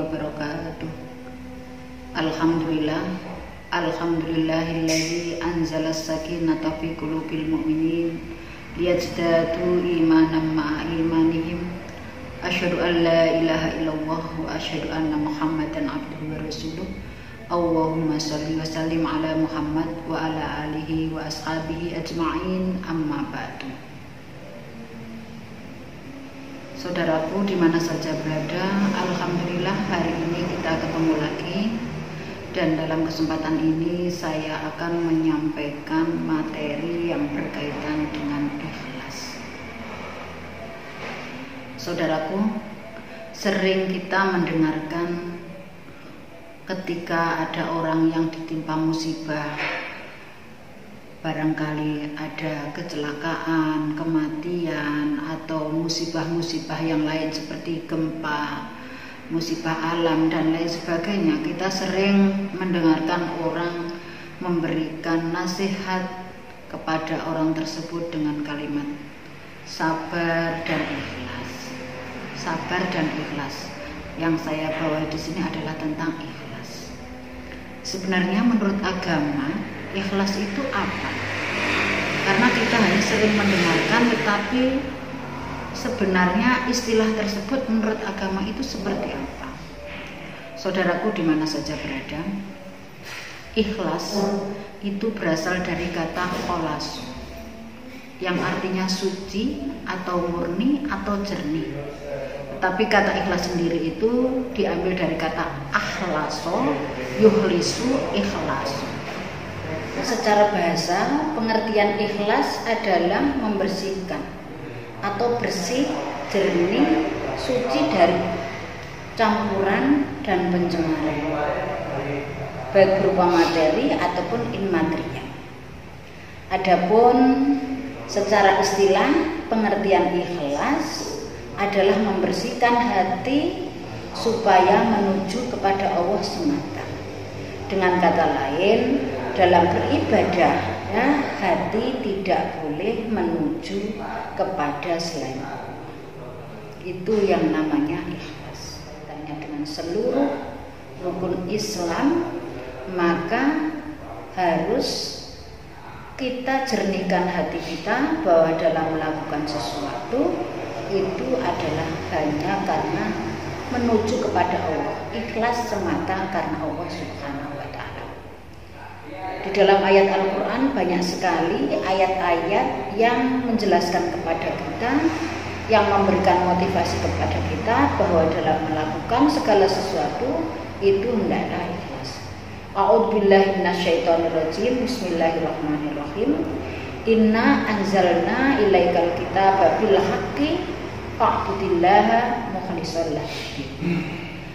wabarakatuh. Alhamdulillahilladzi anzala as-sakinata fi qulubil mu'minin liyazdadu imanan ma'a imanihim. Asyhadu an la ilaha illallah wa asyhadu anna Muhammadan abduhu wa rasuluh. Allahumma shalli wa sallim ala Muhammad wa ala alihi wa ashabihi ajma'in, amma ba'du. Saudaraku dimana saja berada, alhamdulillah hari ini kita ketemu lagi. Dan dalam kesempatan ini saya akan menyampaikan materi yang berkaitan dengan ikhlas. Saudaraku, sering kita mendengarkan ketika ada orang yang ditimpa musibah, barangkali ada kecelakaan, kematian, atau musibah-musibah yang lain seperti gempa, musibah alam dan lain sebagainya. Kita sering mendengarkan orang memberikan nasihat kepada orang tersebut dengan kalimat sabar dan ikhlas. Sabar dan ikhlas. Yang saya bawa di sini adalah tentang ikhlas. Sebenarnya menurut agama, ikhlas itu apa? Karena kita hanya sering mendengarkan, tetapi sebenarnya istilah tersebut menurut agama itu seperti apa? Saudaraku dimana saja berada, ikhlas itu berasal dari kata kholas, yang artinya suci atau murni atau jernih. Tapi kata ikhlas sendiri itu diambil dari kata akhlaso, yuhlisu, ikhlasu. Secara bahasa, pengertian ikhlas adalah membersihkan atau bersih, jernih, suci dari campuran dan pencemaran, baik berupa materi ataupun immaterial. Adapun secara istilah, pengertian ikhlas adalah membersihkan hati supaya menuju kepada Allah semata. Dengan kata lain, dalam beribadah, hati tidak boleh menuju kepada selain Allah. Itu yang namanya ikhlas. Tanya dengan seluruh rukun Islam, maka harus kita jernihkan hati kita bahwa dalam melakukan sesuatu itu adalah hanya karena menuju kepada Allah, ikhlas semata karena Allah Subhanahu wa ta'ala. Di dalam ayat Al-Quran banyak sekali ayat-ayat yang menjelaskan kepada kita, yang memberikan motivasi kepada kita bahwa dalam melakukan segala sesuatu itu hendaklah ikhlas. A'udzubillahi minasyaitonirrajim. Bismillahirrahmanirrahim. Inna anzalna ilaikal kitaba bil haqqi fa'budillaha mukhlishan lahu.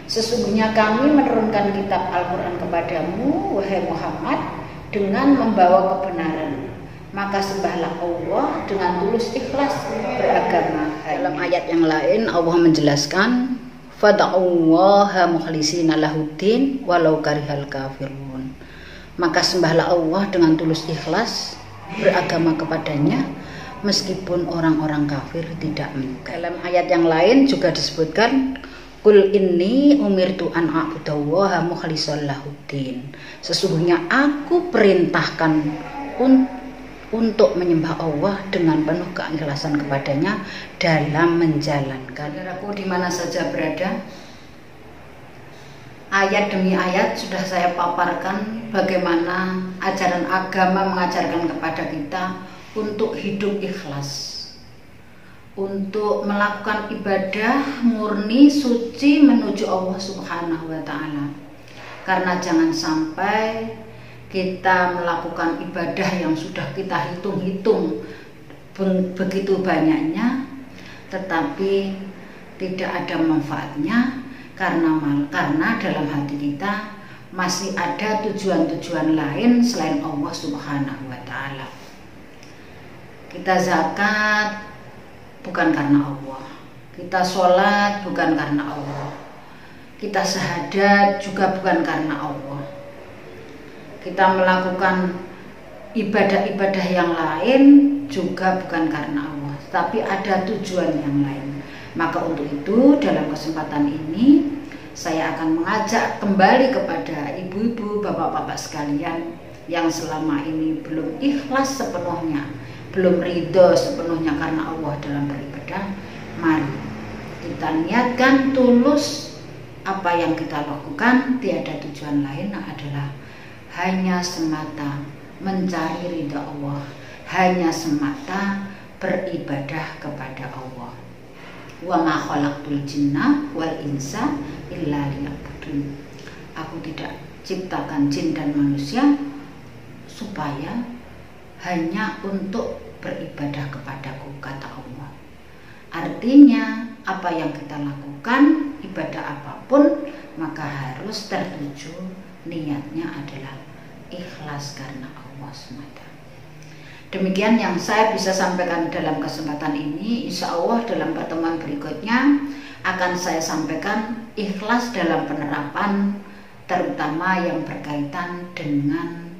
Sesungguhnya kami menurunkan kitab Al-Quran kepadamu, wahai Muhammad, dengan membawa kebenaran. Maka sembahlah Allah dengan tulus ikhlas beragama. Dalam ayat yang lain Allah menjelaskan, fad'ullaha mukhlishina lahuddin walau karihal kafirun. Maka sembahlah Allah dengan tulus ikhlas beragama kepadanya meskipun orang-orang kafir tidak menyukai. Dalam ayat yang lain juga disebutkan, Qul inni umirtu an a'budallaha mukhlishan lahuddin. Sesungguhnya aku perintahkan untuk menyembah Allah dengan penuh keikhlasan kepadanya dalam menjalankan. Saudaraku dimana saja berada, ayat demi ayat sudah saya paparkan bagaimana ajaran agama mengajarkan kepada kita untuk hidup ikhlas, untuk melakukan ibadah murni suci menuju Allah Subhanahu wa ta'ala. Karena jangan sampai kita melakukan ibadah yang sudah kita hitung-hitung begitu banyaknya, tetapi tidak ada manfaatnya karena dalam hati kita masih ada tujuan-tujuan lain selain Allah Subhanahu wa ta'ala. Kita zakat bukan karena Allah, kita sholat bukan karena Allah, kita syahadat juga bukan karena Allah, kita melakukan ibadah-ibadah yang lain juga bukan karena Allah, tapi ada tujuan yang lain. Maka untuk itu dalam kesempatan ini saya akan mengajak kembali kepada ibu-ibu, bapak-bapak sekalian yang selama ini belum ikhlas sepenuhnya, belum ridho sepenuhnya karena Allah dalam beribadah. Mari kita niatkan tulus apa yang kita lakukan, tiada tujuan lain adalah hanya semata mencari ridha Allah, hanya semata beribadah kepada Allah. Wa ma khalaqtul jinna wal insa illa liya'budun. Aku tidak ciptakan jin dan manusia supaya hanya untuk beribadah kepadaku, kata Allah. Artinya apa yang kita lakukan, ibadah apapun, maka harus tertuju niatnya adalah ikhlas karena Allah semata. Demikian yang saya bisa sampaikan dalam kesempatan ini. Insya Allah dalam pertemuan berikutnya akan saya sampaikan ikhlas dalam penerapan, terutama yang berkaitan dengan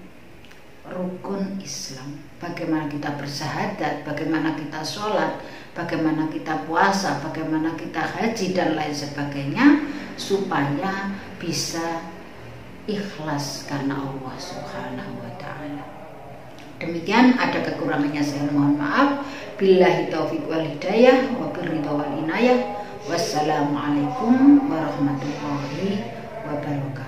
rukun Islam. Bagaimana kita bersyahadat, bagaimana kita sholat, bagaimana kita puasa, bagaimana kita haji dan lain sebagainya, supaya bisa ikhlas karena Allah Subhanahu wa ta'ala. Demikian, ada kekurangannya saya mohon maaf. Billahi taufiq wal hidayah wa birridha wal inayah. Wassalamualaikum warahmatullahi wabarakatuh.